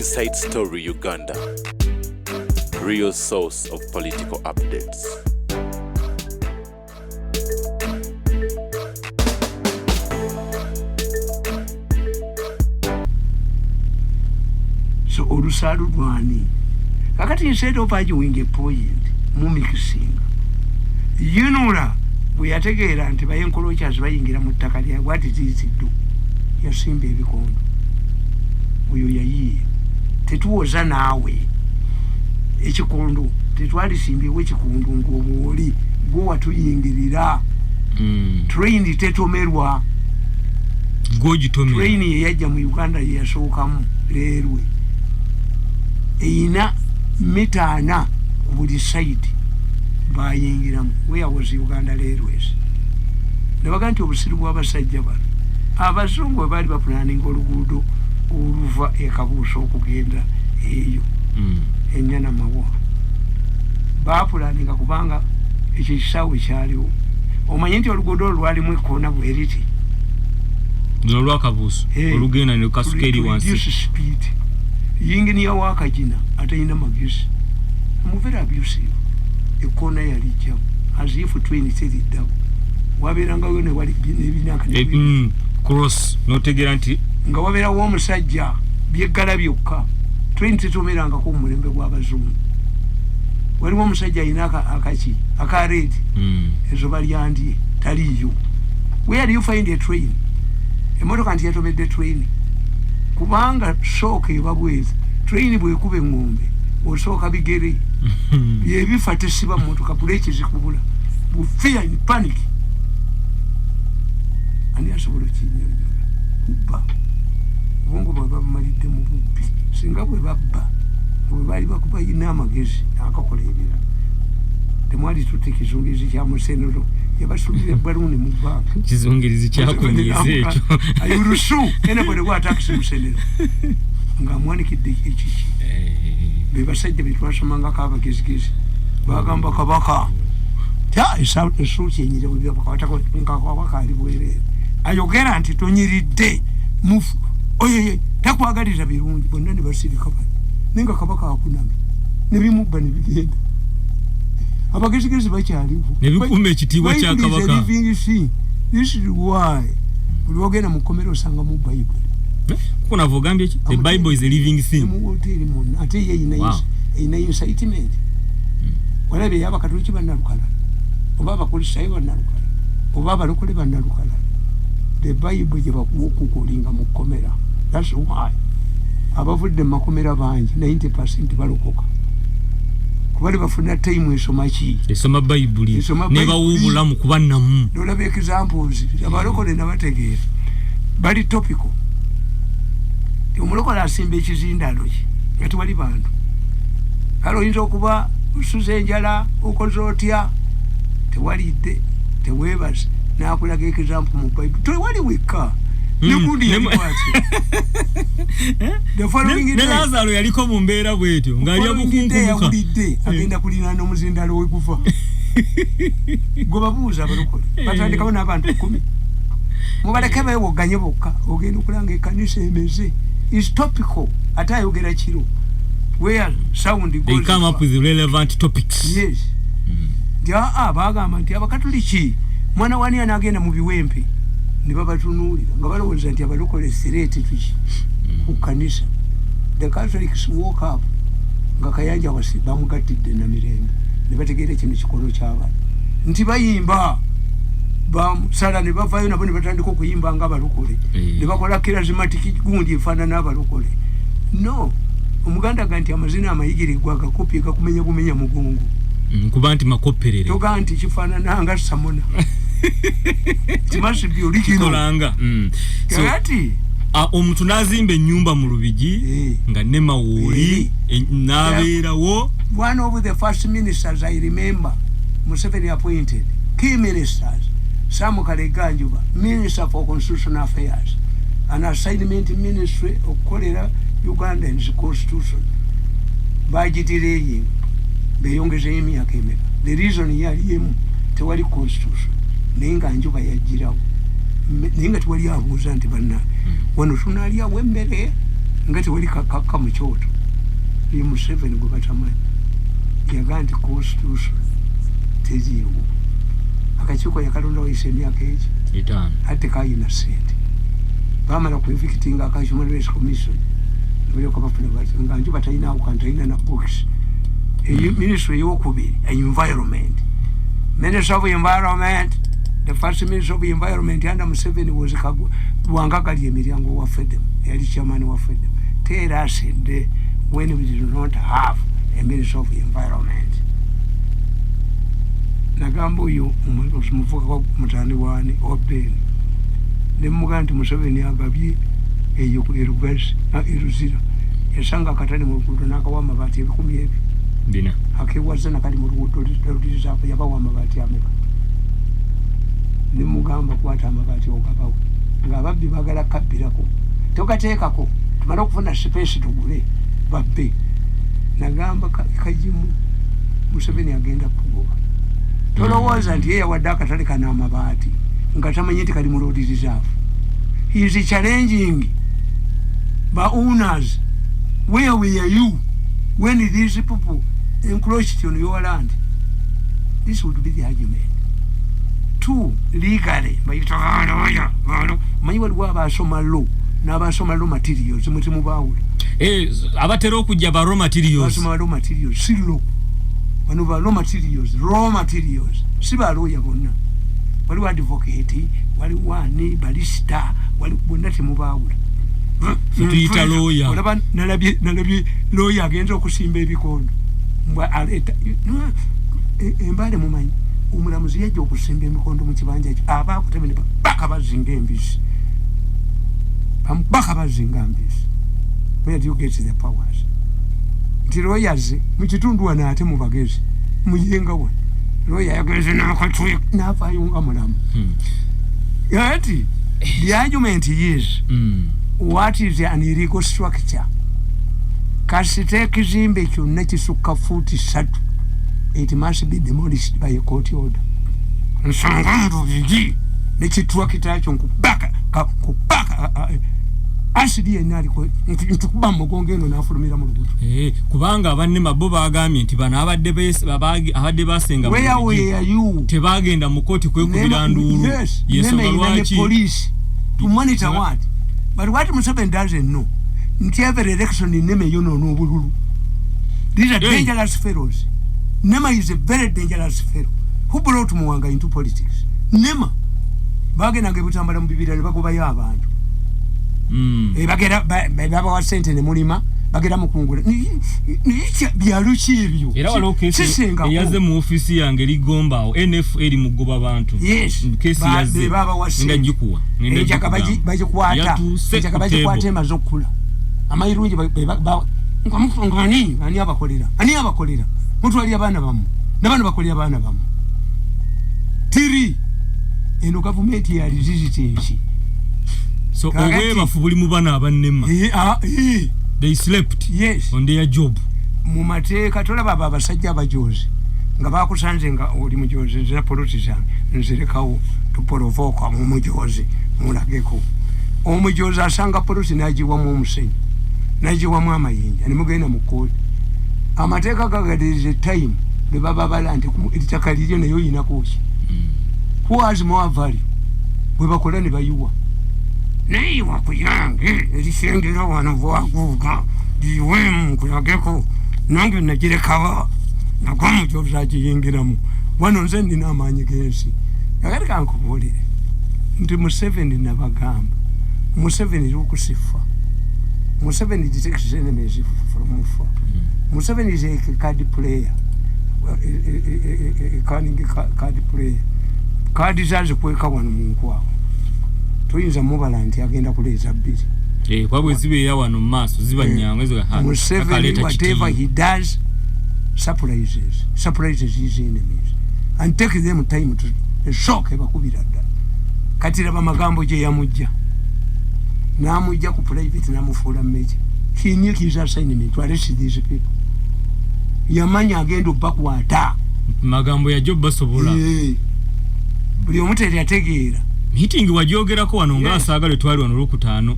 Inside Story Uganda, real source of political updates. So olusalu lwani kakati instead of arguing a point mumikisinga yinula bweyategeera nti bayenkolokyas bayingira mu ttaka lya what it is do yasimba ebikondo oyo yayiye tetuwoza naawe ekikondo tetwalisimbyewo ekikondo ng'obwoli gwe watuyingirira train tetomerwa train yeyajja mu Uganda yeyasookamu leerwe eyina mita 4 ku buli site bayingiramu. Where was Uganda Railways? Nebaga nti obusiru bw'abasajja bano abazungu baali bapulaninga oluguudo oluva e Kabuuso okugenda eyo ennyana mawa bapulaninga kubanga ekyo kisaawe kyaliwo. Omanyi nti oluguudo olwalimu ekkoona bweriti olwa Kabuuso olugenda ne Kasukeri wansi speed yinginiya wakajina atayina magezi very abusive. Ekkoona yalijja as if train teriddawo wabeerangayo ne wali ebinaka cross notegeera nti nga wabeerawo omusajja byeggala byokka train tetomerangako omulembe gw'abazungu. Waliwo omusajja alina akaki akareedi ezo balyandye taliyo. Where do you find a train? Emotoka nti yatomedde train kubanga sooka ebabwezi train bwekuba engombe osooka bigere byebifa tesiba motoka puleeki zikubula bufear in panic. Ani asobola kinyonyola kubba bongo bwe bamalidde mu bubbi singa bwe babba bwe bali bakuba ina amagezi akakola ebira temwali tutte kizungirizi kya musenero yabasubira baluni mu bbanga kizungirizi kyakunyeze ekyo ayurusu ene bwe wa taxi musenero nga mwanikidde ekiki be basajja bitwasomanga kabagezigezi bagamba kabaka ta esu kyenyire bwe bakawatako nkakawaka ali bwerere ayogera nti tonyiridde mufu oye takwagaliza birungi bonna ne basirika bano ninga kabaka akuname ne bimubba ne bigenda abagezigezi bakyaliwo ne bikuma ekitiibwa kya kabaka. This is why uliogenda mu komero osanga mu Bible kuna vogambye ki the Bible is a living thing mu hotel mon ate ye ina incitement wala be yaba katoliki banalukala oba abakulisaayo banalukala oba abalokole banalukala the Bible je bakukulinga mu komera. That's why abavudde makomera bangi 90% balokoka kubali bafuna time esoma ki esoma Bible ne bawubulamu kubanamu nolabe examples abalokole nabategeera bali topical. Omulokole asimba ekizindalo ki ati wali bantu kale oyinza okuba osuza enjala okoze otya tewalidde teweebaze nakulaga example mu Bible tewali wekka nekundi yalikwati the following day Lazaro yaliko mu mbeera bwetyo ng'alya bukunkumbuka agenda kulinaana omuzindalo wekufa gobabuuza abalokole batandikawo n'abantu 10 mubaleke bewoganye bokka ogenda okulanga ekkanisa emeze is topical ate ayogera kiro where sound goes they come up with relevant topics. Yes bagamba nti abakatoliki mwana wani anagenda mu biwempe ne babatunuulira nga balowooza nti abalokole sireti tuki ku kanisa. The Catholics woke up nga kayanja wasi bamugattidde na mirembe ne bategeera kino kikolo ky'abantu nti bayimba bamusala ne bavayo nabo ne batandika okuyimba nga abalokole ne bakola charismatic gundi efaanana n'abalokole. No omuganda ga nti amazina amayigirirwa agakopi gakumenya bumenya mugongo kuba nti makopperere toga nti kifaanana nga Samona kimasi original kati omuntu n'azimba ennyumba mu Lubigi nga ne Mawuuli n'abeerawo. One of the first ministers I remember Museveni appointed key ministers Sam Kaleganjuba, Minister for Constitutional Affairs, an assignment ministry okukolera Ugandan's constitution bagitireyo beyongezeyo emyaka emeka. The reason yalimu tewali constitution nenga Njuba yagirawo nenga tewali abuuza nti banna wano tunalyawo emmere ngati wali kaka muchoto ye Museveni gwe batamanyi yagaa nti constitution teziiwo akakiiko yakalondawo yise emyaka egi ate kayina sente bamala kuevikitinga aka Human Rights Commission balyoka bafuna bati nga njuba talinawo kantalina na books ministry eyokubiri environment Minister of Environment, the first Minister of Environment under Museveni was Wangakali Emiryango wa FEDEM, the chairman of FEDEM. Tell us when we do not have a Minister of Environment. Nagambo yu umufuka mutani wani obeni. Nemuganti Museveni agabye eyo ku irugasi iruzira. Yasanga katani mu kuto nakawama bati ebikumi ebi. Dina akiwazana kali mu rugudo lutizapo yabawa amabati ameka nimugamba kwata amabati okabawo ngababbi bagala kabbirako tokateekako tumala okufuna space tugule babbe nagamba kajimu Museveni agenda kugoba tolowooza nti yeye wadde akatale kana amabati nga tamanyi nti kali mu road reserve. He is challenging the owners. Where were you when these people encroached on your land? This would be the argument. Two, legally, manyi waliwo abasoma law n'abasoma law materials mutimu baawula abatera okujja ba raw materials basoma raw materials si law bano ba raw materials si ba lawyer bonna waliwo advocate waliwo ani barista waliwo bonna temubaawula tuyita lawyer olaba nalabye lawyer agenza okusimba ebikondo mbwa aleta embale mumanyi omulamuzi yajja okusimba emikondo mu kibanja ekyo abaakutemene baka bazinga embisi baka bazinga mbisi. Where do you get the powers? Nti lawyers mu kitundu wano ate mu bagezi muyenga wano lawyer yageze n'akatwe n'avaayo nga mulamu yati the argument is what is an illegal structure kasite ekizimbe kyonna kisukka fuuti 3 it must be demolished by a court order. Nsanga mubigi nekitwakita kyo nkubaka asidi enaliko ntukuba mugonge eno nafulumira mu lubuto kubanga abanne mabo bagambye nti bana abadde basenga mu tebagenda mu koti kwekubira ndulu yesonga lwaki police to monitor what but what Museveni doesn't know nti every election in Nema yonoona obululu. These are dangerous fellows. Nema is a very dangerous fellow who brought Muwanga into politics. Nema bagenda ngebutambala mu bibira ne bagobayo abantu bagera baba wa sente ne mulima bagera mukungula nicha byaluki ebyo era waliwo kesi yaze mu ofisi yange ligombawo NFL mugoba abantu kesi yaze baba wa sente ngajikuwa njaka bajikwata njaka bajikwata emazo okula amayirungi ngani ani abakolera mutwali abana bamu nabana bakolera abana bamu tiri eno government ya resistance. So owe bafubuli mu bana abannema they slept on their job mu mateeka tolaba abasajja abajozi nga bakusanze nga oli mujozi nzira politician nzirekawo tuporovoka mu mujozi mulageko omujozi asanga polisi nagiwamu omusenyi nagiwamu amayinja nimugenda mu kkooti amateeka gagadiriza time ne baba bala nti ettaka liryo nayo yinako ki who has more value bwe bakola ne bayiwa naye wakuyange erisengera wano bwaguuga liwemu kulageko nange nagirekawa nagwa mujozi agiyingiramu wano nze nina amaanyi g'ensi akati kankubuulire nti Museveni nabagamba Museveni lwokusifa Museveni detects enemies from afar. Museveni is a card player, a card player. Card zazi kweka wano munkwao tuyinza mubala nti agenda kuleeza bbiri kwabwe zibeera wano mu maaso ziba nyangwe Museveni whatever he does surprises his enemies and take them time to shock ebakubira ddala kati raba magambo gye yamujja n'amujja ku private n'amufuula major. He knew his assignment to arrest these people. Yamanya agenda obbakwata magambo ya Job basobola buli omu teri ategeera meeting wajogerako wano nga asagale twali wano Olwokutaano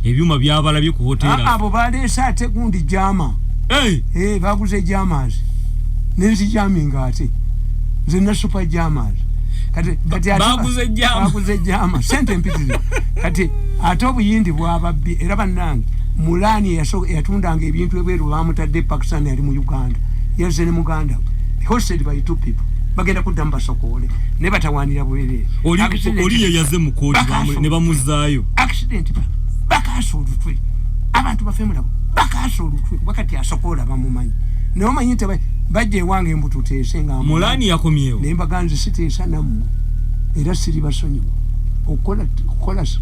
ebyuma byabalabye ku hotel abo baleese ate gundi jama baguze jamas nenzi jaminga ate zina super jamas kati baguze jama sente mpitire kati ate obuyindi bwababbi era bannange Mulani yatundanga ebintu ebweru bamutadde Pakistan yali mu Uganda yazze ne Muganda hosted by 2 people bagenda kudamba sokole ne batawanira bwerere oli ye yazze mu koodi ne bamuzaayo accident bakasolutwe abantu bafemula bakasolutwe wakati asokola bamumanyi ne omanyi te bajje wange embuto tesenga Mulani yakomyewo ne mbaganzi siteesa namu era siri basonyiwa okola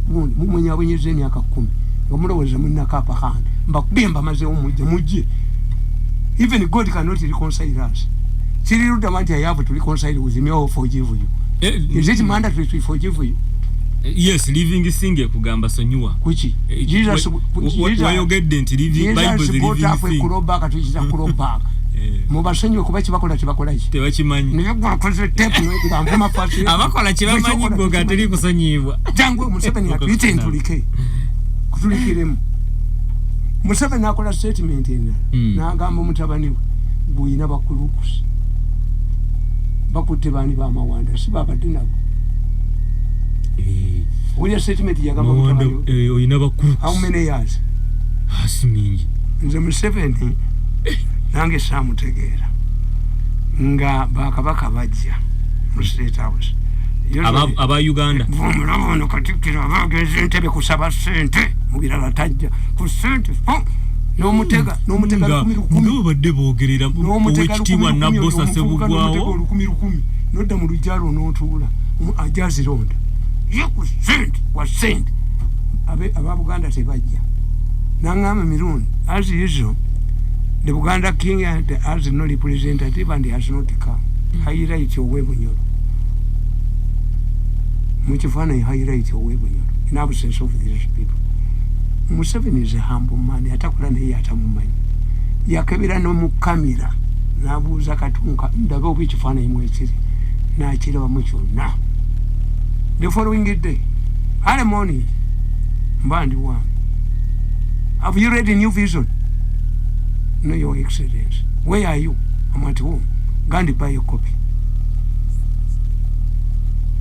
mumenya abonyeze emyaka 10 ngomuloweza munakapa handi mbakubemba maze omuje even God cannot reconcile us. Siri Rudamanti I have to reconcile with me or forgive you. Is it mandatory to forgive you? Yes, living singe kugamba sonyuwa. Kuchi? Jesus wayogedde nti living Bible is living thing. Kuroba katuiza kuroba. Mubasonyiwe kuba kibakola ki? Tebakimanyi. Nibakoze tape ngamba fasi. Abakola kibamanyi goga teri kusonyibwa. Jangu Museveni atwite ntulike. Kutulikiremu. Museveni akola statement ena n'agamba mutabani guyina bakulukusi bakutte bani bamawanda si babadde nabo uli statement yagamba mutabani oyina bakulukusi how many years asimingi nze Museveni nange samutegeera nga bakabaka bajja mu State House aba Uganda mulabono katikira abageze ntebe kusaba sente mubirala tajja ku sente n'omutega 10,000 badde boogerera owekitiibwa Nabbosa Ssebugwawo 10,000 nodda mu lujjalo n'otuula ajazironda ye ku sente wa sente aba Buganda tebajja n'angamba mirundi as usual the Buganda king has no representative and has not come highlight Yoweri Bunyoro mukifaananyi highlight Yoweri Bunyoro in absence of these people. Museveni is a humble man atakola naye atamumanyi yakebera no mu kamera nabuuza Katunka ndaga oba ekifaananyi mwekiri n'akiraba mu kyonna. The following day early morning mbandi wange, have you read a New Vision? No, Your Excellency. Where are you? I'm at home. Go and buy a copy.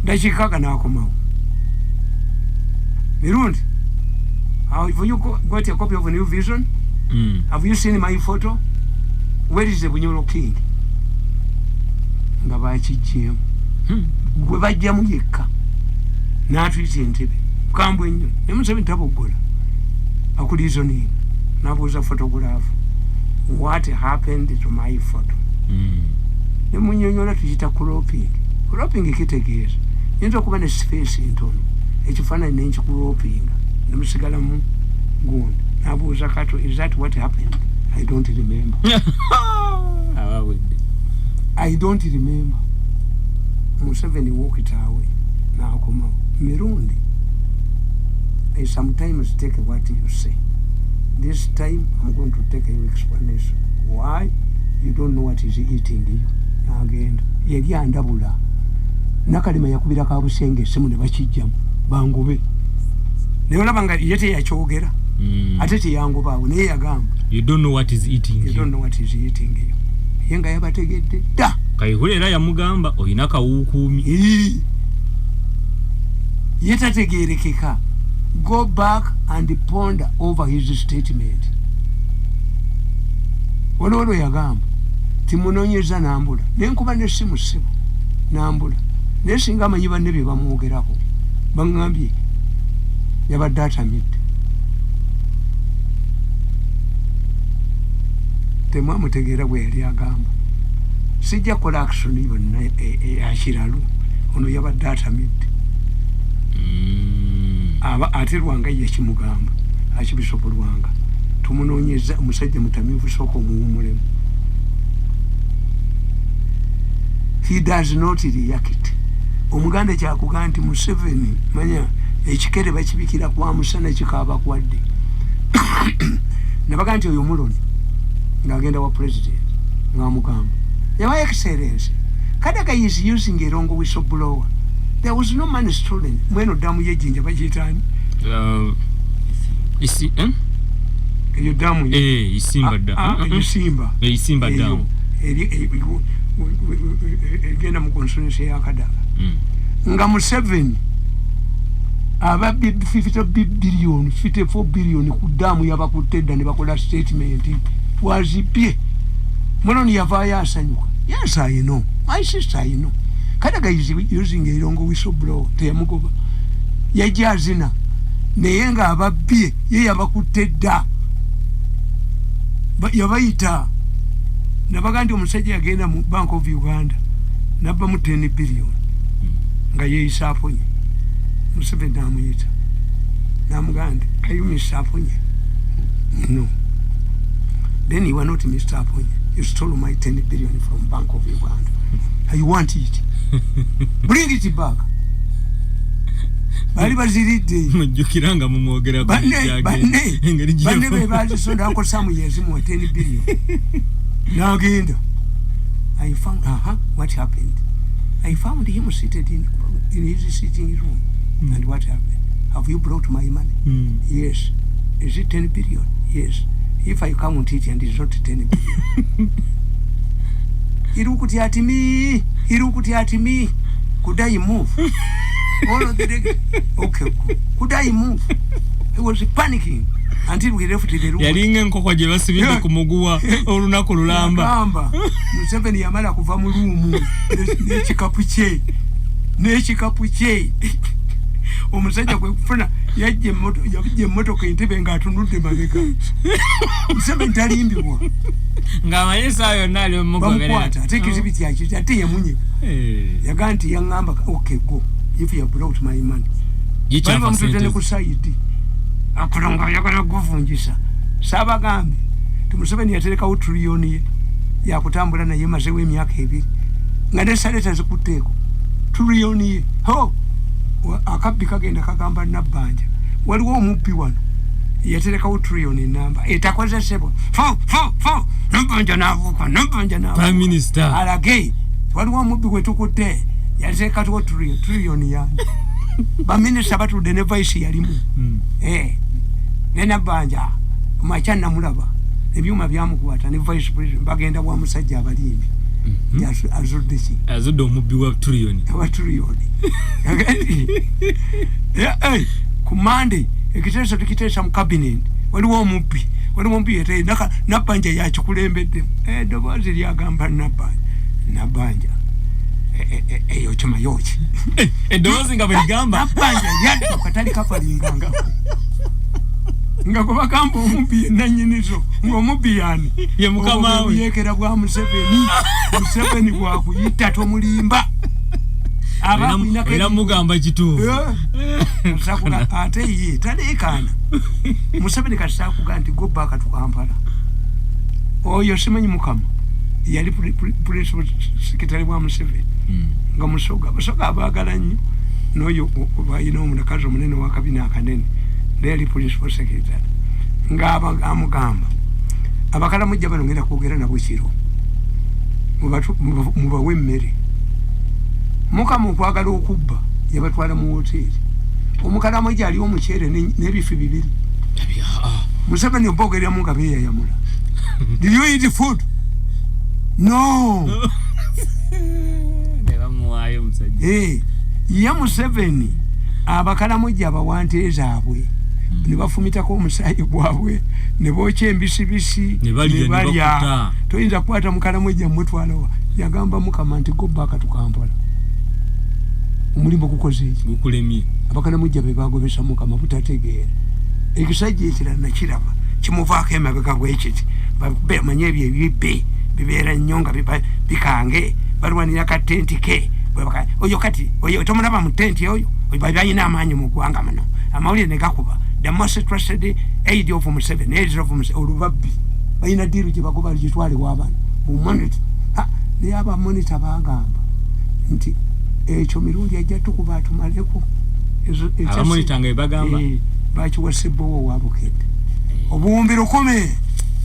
Ndachikaga nakomawo mirundi. Have you got a copy of a New Vision? Have you seen my photo? Where is the Bunyoro king? Nga bakijjemu gwe bajjamu yekka n'atuyita entebe mukambwe nnyo ne Museveni taboggola akuliizoninga n'abuuza photograph what happened to my photo. Ne munyonyola tukiyita cropping kitegeeza yinza okuba ne space ntono ekifaananyi nenkikuropinga nemusigalamu gundi n'abuuza Kato, is that what happened? I don't remember. I don't remember. Museveni walked away. Now come on. Mirundi, I sometimes take what you say. This time I'm going to take your explanation. Why? You don't know what is eating you. Again, yali andabula. Nakalima yakubira kabusenge simu ne bakijjamu bangobe. Ne olaba nga yete yakyogera. Ate teyangobaawo naye yagamba. You don't know what is eating you. You don't know what is eating you. Yenga yabategedde da. Kayihulera yamugamba oyina kawukuumi. Yetategerekeka. Go back and ponder over his statement. Olwo yagamba timunonyeza nambula nenkuba nesimu ssebo nambula naye singa amanyi banne bye bamwogerako baŋŋambye yabadde atamidde. Temwamutegeera bwe yali agamba sijja kukola action yonna eyakiralu ono yabadde atamidde. Aba ate Lwanga ye kimugamba akibisopo Lwanga tumunoonyeza omusajja mutamivu sooka omuwummulemu. He does not react. Omuganda kyakugamba nti Museveni manya ekikere bakibikira kwa musana kikaaba kwadde. Nabaga nti oyo muloni ng'agenda wa president ng'amugamba Your Excellency, Kadaga is using a wrong whistleblower. There was no money stolen. Mweno damu yejinja bajitani. Isi Eyo damu isimba damu. Isimba. Isimba damu. Egenda mu constituency ya Kadaga. Nga mu 7 aba 54 billion ku damu yabakutedda ne bakola statement wazipye. Mweno ni yavaya asanyuka. Yes, I know. My sister, I know. Kadaga is using a longo whistleblower. Teyamugoba. Yajazina. Neyenga ababye. Ye yabakutedda. Yabayita. Nabagandi omusajja agenda mu Bank of Uganda. Nabba mu 10 billion. Nga ye isafonye. Musebe namuyita. Namugandi. Are you Mr. Aponye? No. Then you are not Mr. Aponye. You stole my 10 billion from Bank of Uganda. I want it. Bring it back. Bali baziride. Mujukiranga mumwogera ku kyage. Bane bebazi sonda ko some years mu 10 billion. Now agenda. I found what happened? I found him seated in his sitting room. And what happened? Have you brought my money? Yes. Is it 10 billion? Yes. If I count it and it's not 10 billion. Irukuti at me. Could I move? All of the okay. Could I move? He was panicking until we left the room. Yalinga nkoko je basibide kumugua olunaku lulamba. Gamba. Museveni yamala kuva mu room. Nechikapuche. Omusajja kwe kufuna yajje motoka entebe ng'atunudde mabega. Museveni talimbibwa. Ng'amayesa ayo nali omugoberera. Bamukwata ate ekizibiti yakiti ate yemunye. Yaga nti yaŋŋamba okay go if you have brought my money. Bali bamututene ku side. Akulonga yagala kuvunjisa. Sabagambe ti Museveni yaterekawo trillioni ye yakutambula naye mazewo emyaka 2 nga ne saleta zikuteeko trillioni ye ho akabbi kagenda kagamba Nabbanja waliwo omubbi wano yaterekawo trillioni namba etakoze sebo Nabbanja n'avuka Prime Minister alage waliwo omubbi gwe tukutte yaterekawo trillioni yange baminisita batudde ne vice yalimu ne Nabbanja machana mulaba ebyuma byamukwata ne vice president bagenda bwa musajja abalimbi azudde omubbi wa trillioni ku Monday ekiteeso tukiteesa mu cabinet waliwo omubbi yete Nabbanja yakikulembedde eddoboozi lyagamba Nabbanja eyo kyoma yoki eddoboozi nga bwe ligamba Nabbanja yadduka tali kafalinganga nga kuba kamba omubbi yenanyinizo ng'omubbi yani ye mukama we yekera bwa Museveni bwakuyita tomulimba era mugamba kituufu sakula ate ye taleekaana Museveni kasaakuga nti go back to Kampala oyo simanyi mukama yali principal secretary bwa Museveni nga Musoga abaagala nnyo n'oyo bayina omunakazi omunene wa kabina akanene Daily Principal Secretary nga amugamba abakalamujja bano ngenda kwogera nabo kiro mubawe emmere mukama okwagala okubba yabatwala mu hoteri omukalamuja ali omuceere n'ebifi 2 Museveni obogereramu nga beeyayamula did you eat food? No. Ya Museveni abakalamujja abawanteeza abwe ne bafumitako omusaayi gwabwe ne bookya embisibisi ne balya toyinza kukwata mukalamujja mmutwalawa yagamba mukama nti go back to Kampala omulimbo gukoze eki gukulemye abakalamujja be bagobesa mukama butategeera ekisajja ekirala nakiraba kimuvaako emabega bwekiti bamanye ebyo ebibbe bibeera nnyo nga bikange balwanira katenti ke oyo kati oyo tomulaba mu tenti oyo balina amaanyi mu ggwanga muno amawulire ne gakuba the most trusted aid of Museveni olubabbi balina diiru gye bagoba gitwale w'abantu mu monitor naye abamonita bagamba nti ekyo mirundi ajja tukuba atumaleko abamonita nga ebagamba bakiwa Ssebbowa wa Bukedde obuwumbi 10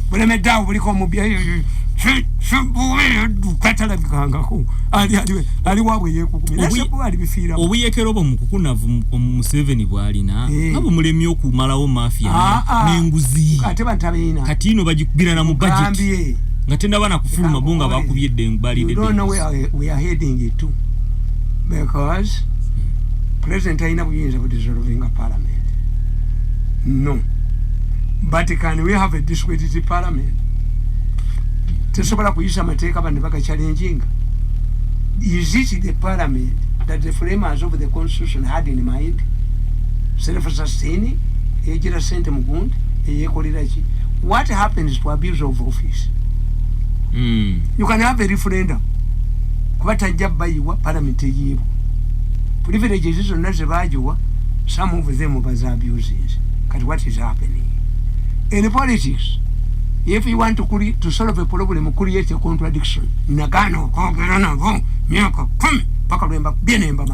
bulemedde awo buliko omubbi Shabuwe dukatala bikangako ali wabwe yekukumi shabuwe ali bifira obuyekerobo mukukunavu Museveni bwalina abo mulemye okumalawo mafia n'enguzi ate bantabina kati ino bagikubira na mu budget ngatenda bana kufuluma bonga bakubyedde balide. Don't know where we are heading it to, because President aina buyinza bu dissolving a parliament. No, but can we have a discredited parliament? Tesobola kuyisa mateeka bandi baka challenging. Is it the parliament that the framers of the constitution had in mind? Self-sustaining, ejira sente mugundi, eyekolera ki? What happens to abuse of office? You can have a referendum. Kubata jabba yiwa parliament yibu. Privileges is on nazebajiwa, some of them was abuses. But what is happening? In politics, if you want to solve a problem, create a contradiction. Nagano,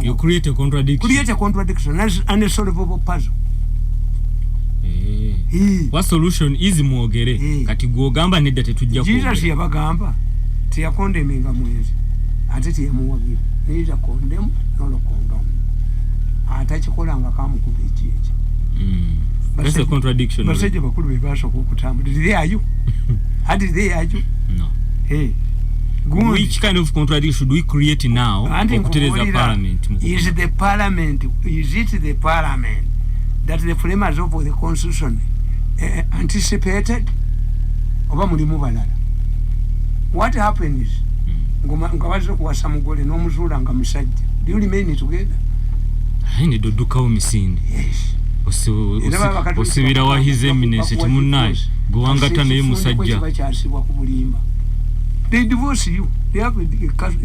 you create a contradiction. Create a contradiction as unsolvable puzzle. What solution is mwogere kati gwogamba nedda tetujja kwogera. Jesus yabagamba teyakondemminga mwezi ate teyamuwagira neera kondemu nolokondomu atakikolanga kamukuba ekyekyo. That's a contradiction. Basajja bakulu bebasooka okutambula. Did they are you? How did they are you? No. Hey. Good. Which kind of contradiction should we create now? Parliament. Is it the parliament that the framers of the constitution anticipated? Oba mulimu balala. What happened is ngabaze kuwasa mugole n'omuzuula nga musajja. Do you remain together? Ayinde dodukawo misinde. Yes. Osibira wa his eminence timunnaye gwangata naye musajja. They divorce you. They have a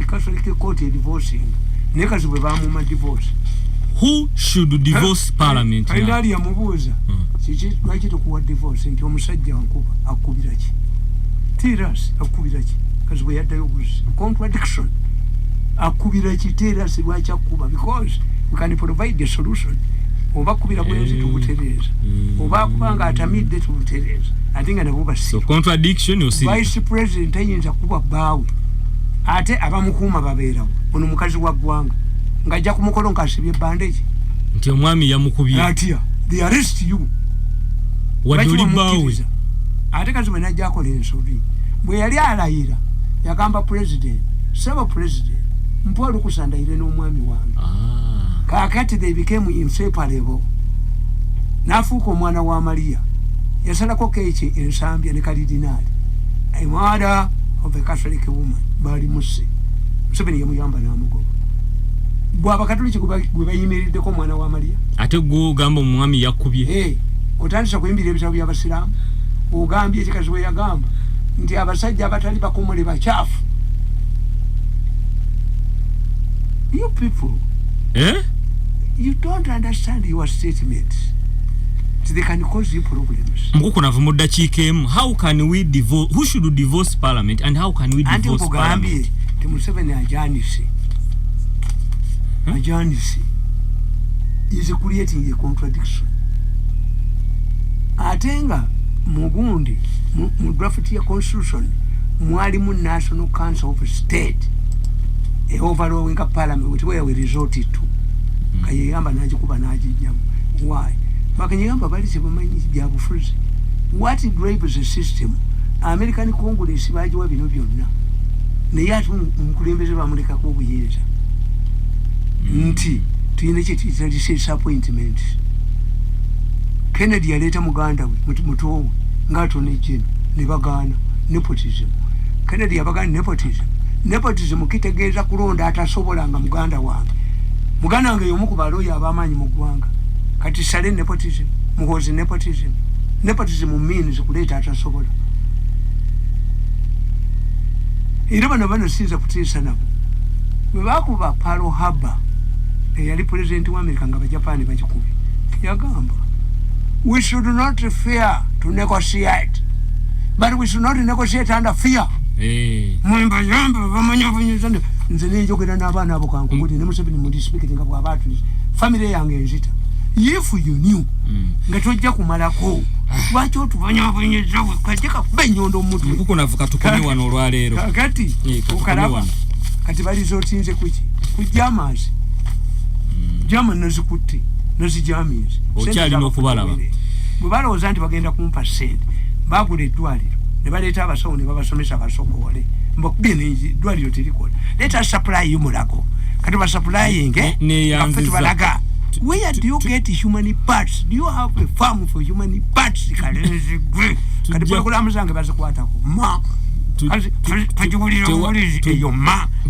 Catholic court divorcing. Nekazi bwe bamuma divorce. Who should divorce parliament? Ayinali yamubuuza. Kiki lwaki tukuwa divorce nti omusajja wankuba akubira ki? Tiras akubira ki? Kazi bwe yaddayo buzi. Contradiction. Akubira ki tiras lwaki akuba? Because you can provide a solution. Oba kubira bwenzi tubutereza. Oba kubanga atamidde tubutereza. Atinga nabuba si. So contradiction you see. Vice President ayinza kuba bawe. Ate abamukuuma babeerawo. Ono mukazi wa ggwanga. Ngajja ku mukolo nkasibye bandage. Nti omwami yamukubye. Atia. They arrest you. Waduli bawe. Ate kazi wena jako lensobi. Bwe yali alayira. Yagamba president. Saba president. Mpwalu kusandaire n'omwami wange. Kakati they became inseparable. Nafuuka omwana wa Maria. Yasalako keeki ensambya ne kalidinaali. A mother of a Catholic woman. Bali musse. Museveni yamuyamba n'amugoba. Bwaba Katoliki gwe bayimiriddeko omwana wa Maria. Ate gwo gamba omwami yakubye. Otandisa kuyimbira ebitabo by'abasiraamu. Ogambye ekikazi we yagamba nti abasajja abatali bakomole bakyafu. You people. You don't understand your statements. So they can cause you problems. Mkukunavu mudakiika emu. How can we divorce? Who should divorce parliament and how can we divorce parliament? Anti Museveni ajanise. Ajanise is creating a contradiction. Atenga mugundi mu draft ya constitution mwalimu National Council of State overall parliament where we resorted to. Kayamba najikuba najijjamu. Why? Bakanyamba bali sebamanyi byabufuzi. What drives the system? American Congress bajiwa bino byonna. Naye atu mukulembeze bamuleka ko buyinza. Nti tuyine kiti disappointment. Kennedy yaleta muganda we mutowe ngato ne jino ne bagana nepotism. Kennedy yabagana nepotism. Nepotism kitegeeza kulonda atasobola nga muganda wange. Muganda wange yomu ku baloya abamanyi mu ggwanga. Kati sale nepotism. Muhozi nepotism. Nepotism means kuleta atasobola. Era bano sinza kutiisa nabo. Bwe bakuba Pearl Harbor eyali president wa America nga Bajapani bagikubi. Yagamba we should not fear to negotiate, but we should not negotiate under fear. Mwemba yamba bamanya bunyizana nze nenjogera n'abaana abo kankubuti ne Museveni mu district nga bw'abatu family yange nzita if you knew nga tojja kumalako lwaki otubonyabonyeza kajeka kuba ennyondo mu mutwe nkuko navuka tukomye wano olwaleero kakati okalaba kati balizo otinze kuki ku jamas jama nazikutte nazijamize okyalina okubalaba bwe balowooza nti bagenda kumpa ssente bagula eddwaliro ne baleeta abasawo ne babasomesa basokole mbakubye n'eddwaliro terikola leeta supply y'omulago kati basupplyinge kaffe tubalaga where do you get human parts? Do you have a farm for human parts? Kalenzi gwe kati programu zange bazikwatako ma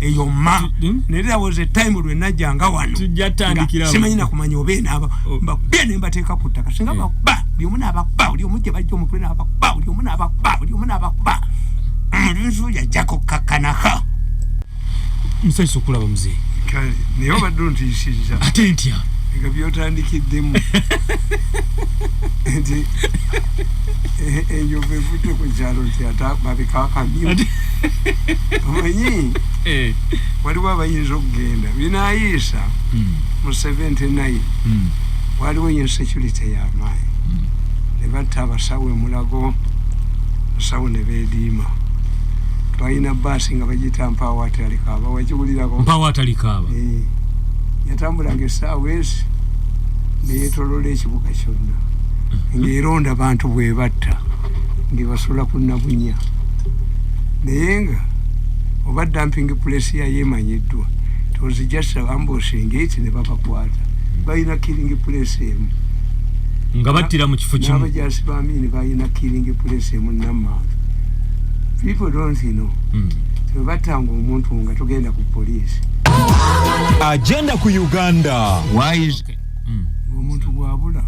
eyo ma there was a time lwe najjanga wano simanyi nakumanya obeena aba mbakubye ne mbateeka ku ttaka singa bakuba buli omu n'abakuba buli omu gye bajja omutwe n'abakuba buli omu n'abakuba buli omu n'abakuba omuntu yajjako kakanaka musanyusa okulaba muzee naye obadde ontiyisiriza ate ntya nga byotandikiddemu nti enjovu evudde ku kyalo nti ata babikakamyu omanyi waliwo abayinza okugenda binayiisa mu 79 waliwo insecurity y'amaanyi ne batta abasawo emulago abasawo ne beediima twalina baasi nga bagiyita mpaawo atalikaaba wakiwulirako mpaawo atalikaaba yatambulanga essaawa ezi neyetolola ekibuga kyonna ng'eronda abantu bwe batta ng'ebasula ku nabunya naye nga oba dumping place yayeemanyiddwa tozijasa ambushing eti ne babakwata balina killing place emu nga battira mu kifo kimu n'abajasi baamini balina killing place emu nammanvu people don't know tebattanga omuntu nga togenda ku poliisi agenda ku Uganda wise omuntu bwabula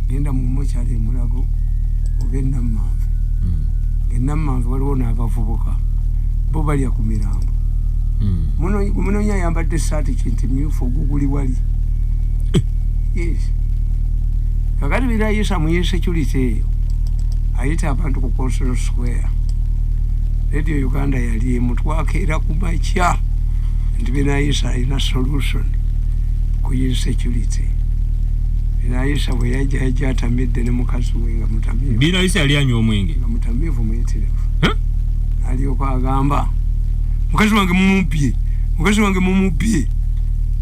genda mu mochari emulago obe nammanvu enammanvu waliwo n'abavubuka bo balya ku mirambo munonya yambadde saati kinti myufu oguguli wali yes kakati birayisa mu insecurity eyo ayita abantu ku Constitution Square Radio Uganda yali emu twakeera ku makya nti binayisa alina solution ku insecurity binayisa bwe yajja atamidde ne mukazi we nga mutamivu binayisa yali anywa omwenge nga mutamivu muyitirivu alyoka agamba mukazi wange mumupye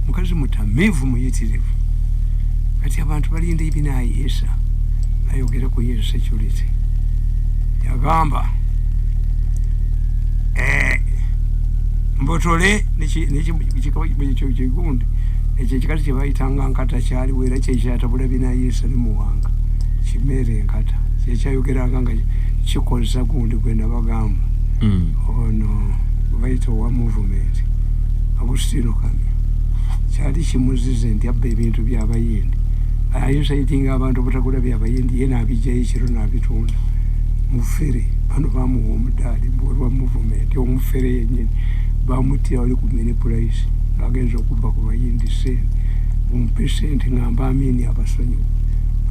mukazi mutamivu muyitirivu kati abantu balinda ebinayisa ayogere ku insecurity yagamba mbotole nekigundi ekyo ekikata kye bayitanga nkata kyaliwo era kyekyatabula binayisa ne muwanga kimere enkata kyekyayogeranga nga kikozesa gundi gwe nabagamba ono bayita owa movement Agustino Kamya kyali kimuzize nti abba ebintu byabayindi ayinsayitinga abantu obutagula byabayindi ye naabijjayo ekiro naabitunda mufere bano bamuwa omudaali olwa movement omufere yennyini bamutira wali ku mini price agenza okubba ku bayindi sente mumpe sente ngamba amini abasonyiwa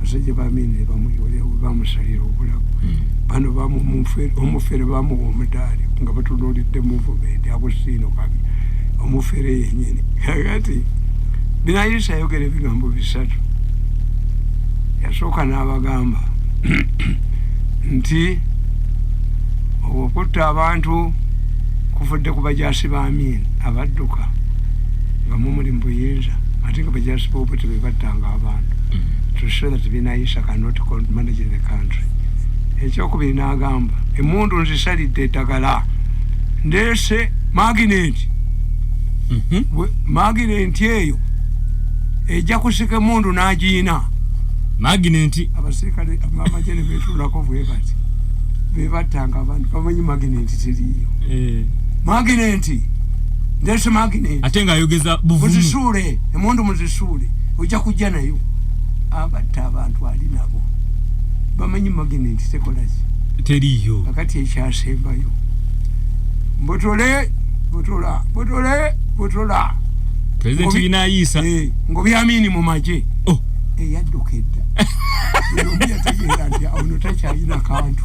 basajja bamini ne bamuyolera we bamusalira obulago bano omufere bamuwa omudaali nga batunuulidde movement Agustino Kamya omufere yennyini kakati binayisa ayogera ebigambo bisatu yasooka n'abagamba nti okutta abantu kuvudde ku bajasi ba Amin abadduka nga mumuli mu buyinza ate nga bajasi b'obuti be battanga abantu to show that binayisa cannot manage the country. Ekyokubiri n'agamba emmundu nzisalidde eddagala ndeese magnet magnet eyo ejja kusika emmundu n'agiina magnet abasirikale amagye ne beetulako bwe bati bebattanga abantu bamanyi magnet teriyo magnet ndeese magnet ate ng'ayogeza buvumu muzisuule emmundu muzisuule ojja kujja nayo abatta abantu ali nabo bamanyi magnet tekolaki teriyo kakati ekyasembayo botola President binayisa ng'obyamini mu magye eyadduka edda omu yategeera nti ono takyalina kantu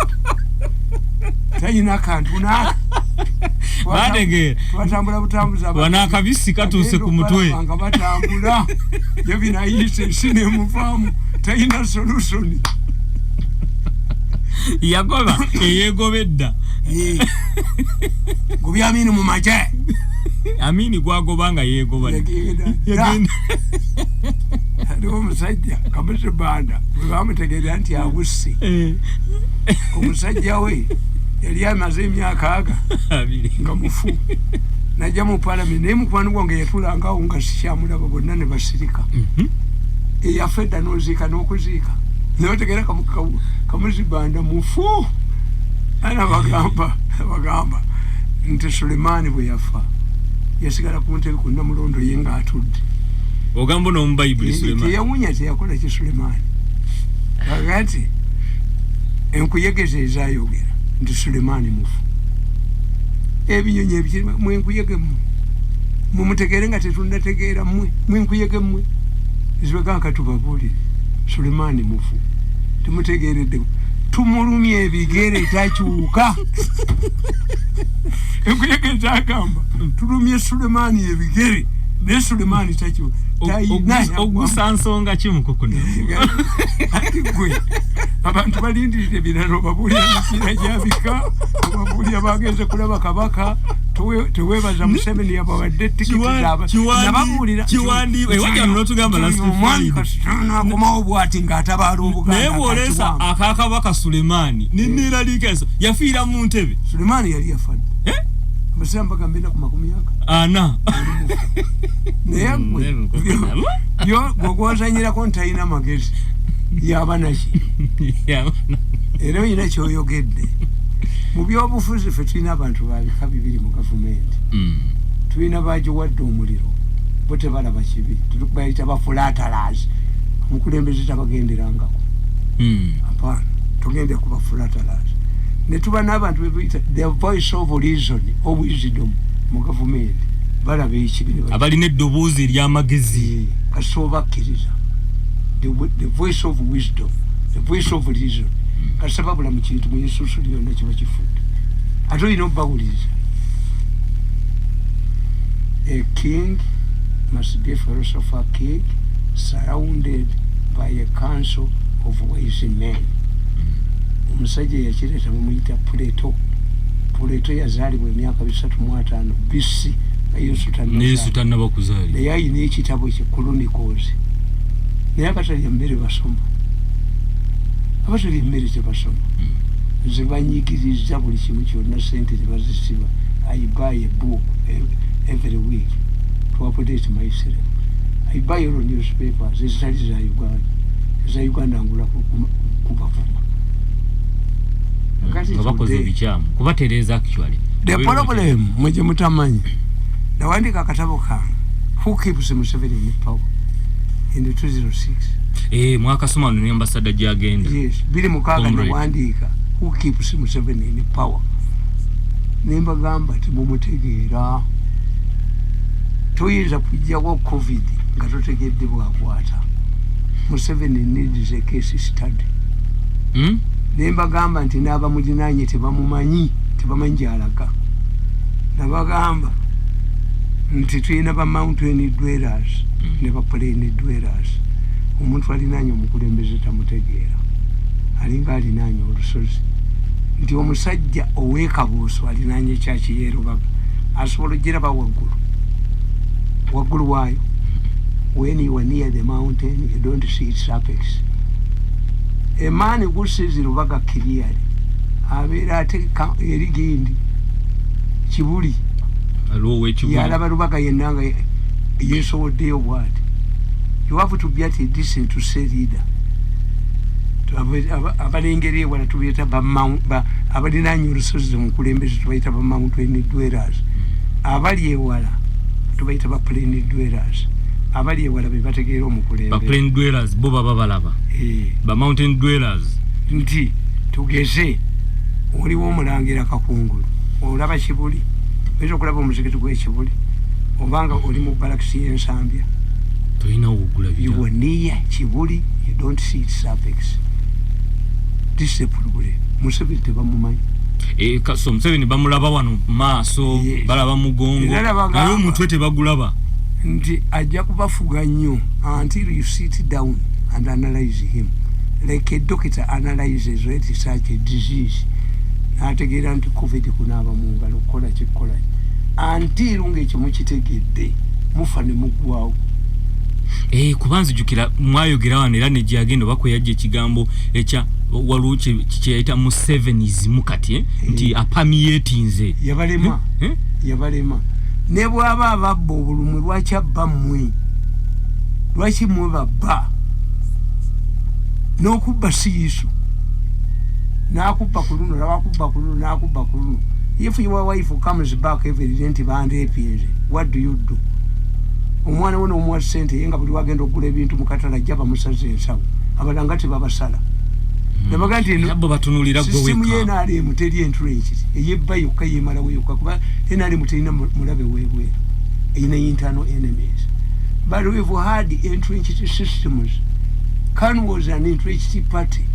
talina kantu Badege. Twatambula butambuza. Wana kabisi katuse ku mutwe. Anga batambula. Yo binayise sine mufamu. Taina solution. Yagoba eyegobedda. Gobi Amini mu maje. Amini gwagobanga yegoba. Yagenda. Omusajja Kamusi Banda bamutegeera nti awusse. Omusajja we yali amaze emyaka nga mufu. Najja mu parliament naye mukwano gwange yatulanga nga sikyamulaba bonna ne basirika. Eyafedda n'oziika n'okuziika. Notegeera Kamusi Banda mufu. Ana bagamba nti Sulemani bwe yafa yasigala ku ntebe ku Namulondo ye ng'atudde. Ogambo no Bible Sulemani. Teyawunya teyakola ki Sulemani. Kakati enkuyegeze ezayogera nti Sulemani mufu. Ebinyonyi ebikiri mwe nkuyege mumutegeere nga tetundategeera mwe nkuyege mmwe. Zibaganga tubabuulire Sulemani mufu. Temutegeeredde tumulumye ebigere takyuka. Enkuyege ezagamba tulumye Sulemani ebigere ne Sulemani takyuka. Ogusansonga kimukukuna. Gwe abantu balindirire biralo babulira mikira gyabika babulira bageze kulaba kabaka tuwebaza Museveni yabawadde tikiti zaba nababulira kiwandi wajja n'otugamba last Friday nakomawo bwati ng'atabaala Obuganda naye bw'olesa akakabaka Sulemani ninira likeso yafiira mu ntebe. Sulemani yali yafadde Musamba gambena ku 40 ana yo gogozanyirako ntayina magezi yabanaki era oyina kyoyogedde mu byobufuzi ffe tulina abantu babika bibiri mu gavumenti. Tulina bagiwadde omuliro bo tebalaba kibi bayita bafulatalaazi omukulembeze tabagenderangako. Apana tugende ku bafulatalaazi ne tuba n'abantu bebuyita the voice of reason or wisdom mu gavumenti balaba ekibi abalina eddoboozi ery'amagezi kasobakkiriza the voice of wisdom the voice of reason kasababula mu kintu mu Yesuusu lyonna kiba kifudde ate olina obbawuliriza. A king must be a philosopher king surrounded by a council of wise men. Omusajja yakireeta bamuyita Puleto yazaalibwa emyaka 305 BC Yesu tannaba kuzaali naye ayina ekitabo kye Chronicles naye abatalya mmere basoma abatalya emmere tebasoma zibanyigiriza buli kimu kyonna sente tebazisiba. I buy a book every week to update myself. I buy all newspapers ezitali za Uganda ngula kubavuma bakoze ebikyamu kubatereeza actually. The problem mweje mutamanyi nawandika akatabo kange Who Keeps Museveni in Power in the 2006. Mwakasoma ne ambassador gyagenda. Yes, bili mukaga nawandika Who Keeps Museveni in Power. Nemba gamba timumutegeera tuyinza kujjawo COVID nga totegedde bwakwata. Museveni needs a case study. Nemba gamba nti n'abamujinanye tebamumanyi tebamanyi gy'alaga. Nabagamba nti tulina ba mountain dwellers ne ba plain dwellers. Omuntu alinanye omukulembeze tamutegeera alinga alinanye olusozi nti omusajja ow'ekabuuso alinanye ekyaki yeerubaga asobola ogiraba waggulu waayo. When you are near the mountain you don't see its apex. A man who sees Rubaga clearly abeera ate erigindi kibuli yalaba Rubaga yenna nga yeesowoddeyo bw'ati. You have to be at a decent to say leader. Abalengeri ewala tubayita abalinaanye olusozi omukulembeze tubayita ba mountain dwellers. Abali ewala tubayita ba plain dwellers. Abali ewala be bategeera omukulembeze. Ba plain dwellers bo baba balaba. Ba mountain dwellers nti tugeze oliwo omulangira Kakungulu olaba Kibuli oyinza okulaba omuzikiti gw'Ekibuli obanga oli mu balakisi y'Ensambya tolina okugula bita. You are near Kibuli, you don't see its apex. This is a problem. Museveni tebamumanyi. So Museveni bamulaba wano maaso balaba mugongo naye omutwe tebagulaba nti ajja kubafuga nnyo until you sit down and analyze him like a doctor analyzes such a disease n'ategeera nti covid kunaaba mu ngalo kukola kikola until ng'ekyo mukitegedde mufa ne muggwawo. Kubanza jukira mwayogera wano era ne gyagenda bakweyajja ekigambo ekya waliwo kyeyayita mu 7s mukati nti apamiyetinze yabalema ne bw'aba ababba obulumwe lwaki abba mmwe lwaki mmwe babba n'okubba siiso n'akubba ku luno n'akubba ku luno n'akubba ku luno. If your wife comes back every day nti bandepinze what do you do? Omwana wono omuwa ssente yenga buli wagenda okugula ebintu mu katala ajja bamusaze ensawo abalanga tebabasala nabaga nti abo batunulira gwe weka simu yena ali muteri entrench eyebba yokka yemala weyoka kuba ena ali muterina mulabe weebwe ina internal enemies but we've had entrenched systems. Khan was an entrenched party.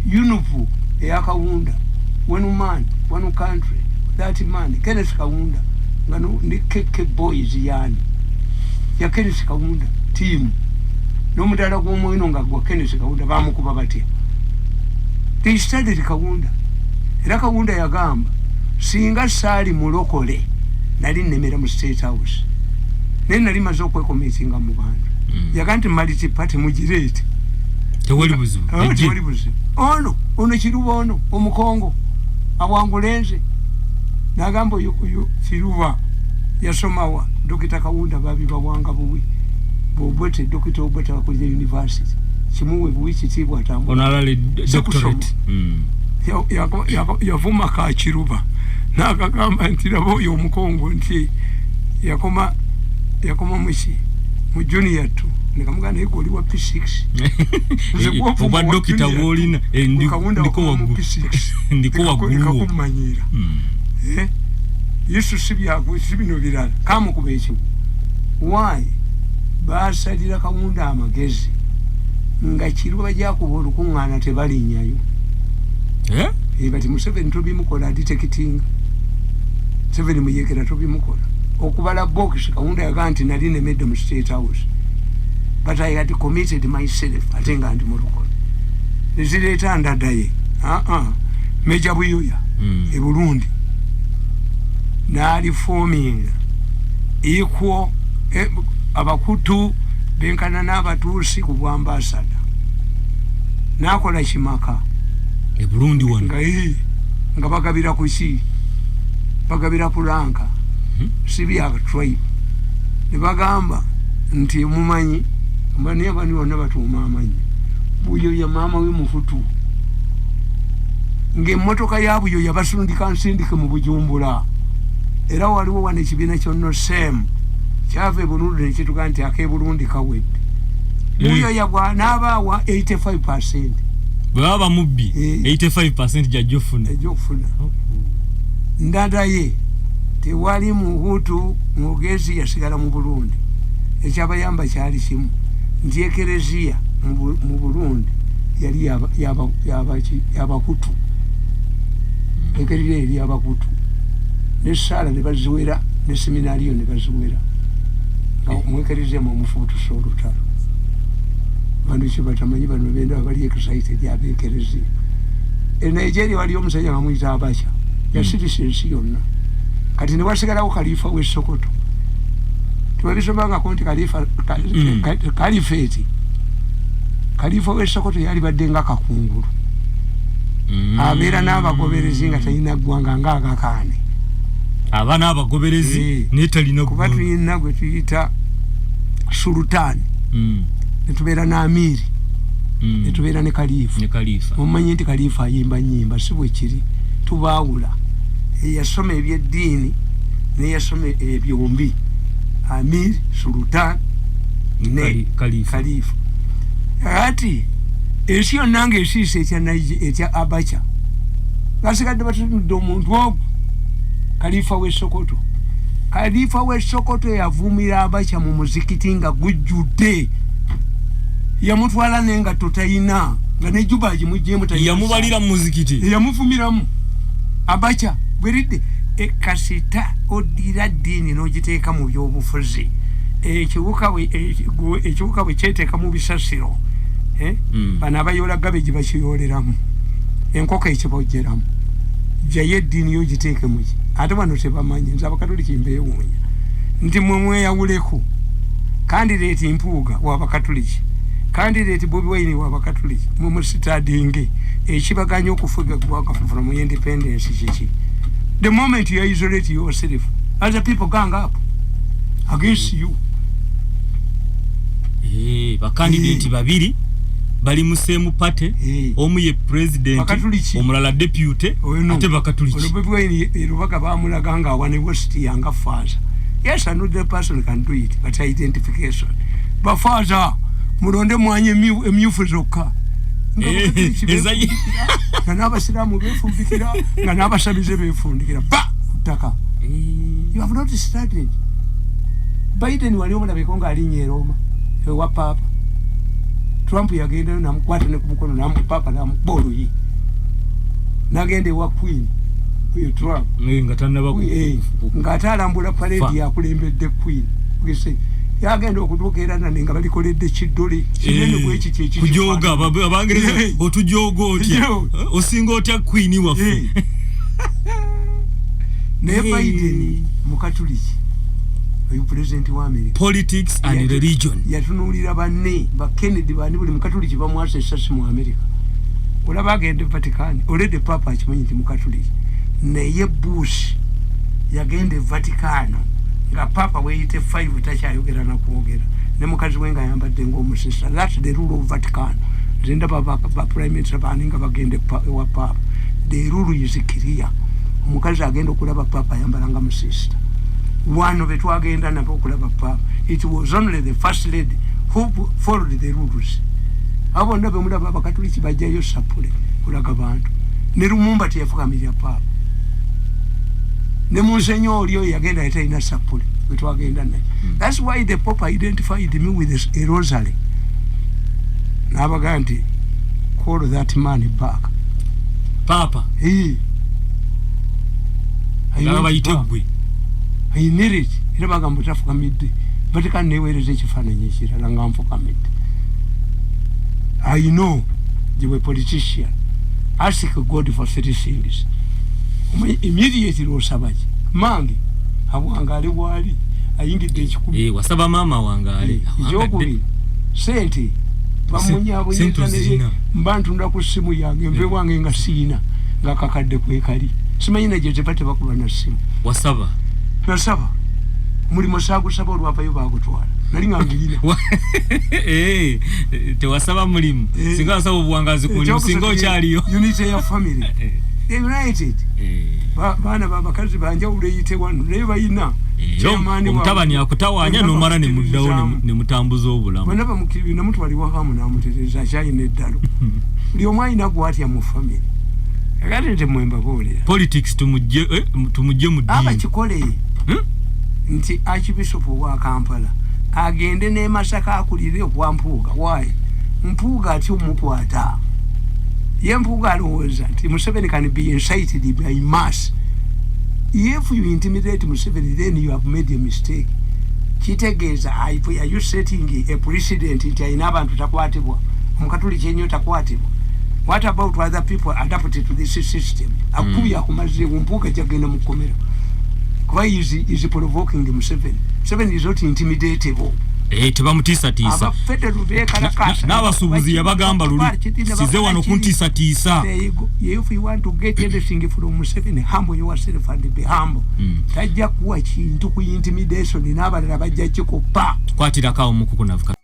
UNUPU eyakawunda one man one country that man Kenneth Kaunda ngano ni keke boys yani ya Kenneth Kaunda team no mutala gwomo ino nga gwa Kenneth Kaunda bamukuba batya. They started Kaunda era Kaunda yagamba singa sali mulokole nali nemera mu State House nene nali mazo kwekometinga mu bantu yaganti maliti party mujirete tewali buzibu ono kiruba ono omukongo awangulenze nagambo yukuyu Firuva yasomawa Dr. Kaunda babi bawanga buwi bobwete Dr. Obwete ku university kimuwe buwi kitibwa atambo honorary doctorate yavuma ka kiruba nakagamba nti rabo yo mukongo nti yakoma mushi mu junior 2 nikamugana ego liwa P6 oba dokita bolina ndiko wagu ndiko wagu kumanyira Yesu sibino birala kamu kubechi why basadira Kaunda amagezi nga kiruba jakubolu kungana tebali nyayo bati Museveni tobi mukola detecting Museveni muyekera tobi mukola okubala box Kaunda yaganti nali ne made mu State House but I had committed myself atenga andi murukola nizileta ndadaye meja buyoya e Burundi nali forming equal abakutu benkana n'abatuusi ku bwambasada nakola kimaka e Burundi wano nga bagabira kuki bagabira pulanka sibi ya tribe ne bagamba nti mumanyi mbani abani wonna batuuma amanyi buyo ya mama we mufutu nge motoka yabuyo yabasundika nsindike mu Bujumbura era waliwo wane kibina kyonno sem kyave Burundi nekituga nti ake Burundi kawedde buyo yagwa n'abawa 85% baba mubbi 85% jajofuna ndadaye tewali muhutu mugezi yasigala mu Burundi ekyabayamba kyali kimu nti ekereziya mu Burundi yali yabakutu ekereziya yali yabakutu ne sala ne baziwera ne seminariyo ne baziwera mwekereziya mu mufutu solutalo bantu kibatamanyi bano benda bali excited yabekereziya Nigeria wali omusajja nga muyita Abacha yasirise ensi yonna kati ne wasigalawo Khalifa we Sokoto tubabisomanga konti kalifeti Khalifa we Sokoto yali badde nga kakungulu abeera n'abagoberezi nga talina ggwanga ng'agakaane abana abagoberezi netalina kuba tulina gwe tuyita sultani netubeera n'amiri netubeera ne Khalifa omumanyi nti Khalifa ayimba nyimba si bwe kiri tubaawula eyasoma ebyeddiini neyasoma ebyombi amiri sultan ne Khalifa ati ensi yonna nga esiise etya Abacha basigadde batunudde omuntu ogwo Khalifa we Sokoto. Khalifa we Sokoto yavumira Abacha mu muzikiti nga gujjudde yamutwala nenga totayina nga ne Juba agimujjemu tayina yamubalira mu muzikiti yamufumiramu abacha bweride kasita odira dini n'ogiteeka mu byobufuzi ekiwuka bwe kyeteeka mu bisasiro bano abayola gabeji bakiyoleramu enkoko ekibojjeramu jayo eddiini yogiteeke muki ate bano tebamanyi nze abakatoliki mbeewuunya nti mwe mweyawuleko kandireeti mpuuga w'abakatoliki kandireeti Bobi Wine w'abakatoliki mwe musitadinge ekibaganya okufuga gwakafufuna mu independence kiki. The moment you isolate yourself, other people gang up against you. Bakandidate babiri bali mu same party, omu ye president, omulala deputy, ate bakatuliki. Bobi Wine erubaga bamulaga nga wane West yanga father. Yes, another person can do it, but identification. But father, mulonde mwanye emyufu zokka. Nga n'abasiraamu beefundikira nga n'abasabize beefundikira kutaka. You have not started. Biden wali omulabeko ng'alinnya e Roma ewa Papa. Trump yagendayo namukwata ne ku mukono namupapa namukuba oluyi n'agenda ewa Queen oyo Trump ng'ate alambula parade yakulembedde Queen yagenda okutuuka era nane nga balikoledde kiddole kinene bweki kujoga abangereza otujoga otya osinga otya Queen waffe naye Biden mukatuliki oyo president wa America politics and religion yatunulira banne ba Kennedy bani buli mukatuliki bamwasa esasi mu America olaba agende Vatican olede papa akimanyi nti mukatuliki naye Bush yagende Vatican nga papa weyite 5 takyayogera na kwogera ne mukazi we nga yambadde ng'omusista. That's the rule of Vatican. Zenda ba prime minister bani nga bagende wa papa. The rule is clear. Omukazi agenda okulaba papa yambala nga musista. One of it agenda nabo okulaba papa. It was only the first lady who followed the rules. Abo ndabe mulaba abakatoliki bajjayo sapule kulaga bantu. Ne Lumumba teyafukamira papa. Ne Monsignor oyo yagenda ate ina sapule wetwagenda naye. That's why the Pope identified me with a rosary. Nabaga nti call that man back. Papa. Ayitebwe. Ayiniriti era bagamba tafukamidde. Vatican neweereza ekifaananyi ekirala nga nfukamidde. I know you were a politician. Ask God for 3 things. Immediately osabaki mange abwangale bwali ayingidde ekikumi wasaba mama wangale ekyokubi sente bamunyabunyizanire mbantunda ku simu yange nve wange nga siina nga kakadde kwekali simanyi naje tebate bakuba na simu wasaba nasaba mulimo saagusaba olwavayo bagutwala nali ngangirina tewasaba mulimu singa wasaba obuwangazi ku singa okyaliyo unity ya family they united bana babakazi banja uleyite wanu naye bayina omutabani akutawanya nomara ne muddawo ne mutambuza obulamu bana bamukiri na muntu wali wahamu na mutereza kyayina eddalo buli omwe ayina gwatya mu family akatete mwemba bolera politics tumujje mu ddiini abakikole nti Archbishop wa Kampala agende ne Masaka akulire kwa Mpuuga why Mpuuga ati omukwata ye Mpuuga alowooza nti Museveni can be incited by mass. If you intimidate Museveni, then you have made a mistake. Kitegeeza are you setting a precedent nti ayina abantu takwatibwa omukatuliki ennyo takwatibwa. What about other people adapted to this system? Akuya akumaze Mpuuga jagenda mu kkomera. Why is provoking Museveni? Museveni is not intimidatable. Tebamutiisatiisa n'abasuubuzi yabagamba luli size wano kuntiisatiisa. If you want to get anything from Museveni, humble yourself and be humble. Tajja kuwa kintu ku intimidation n'abalala bajja kikupa. Kwatirako omukuku navuka.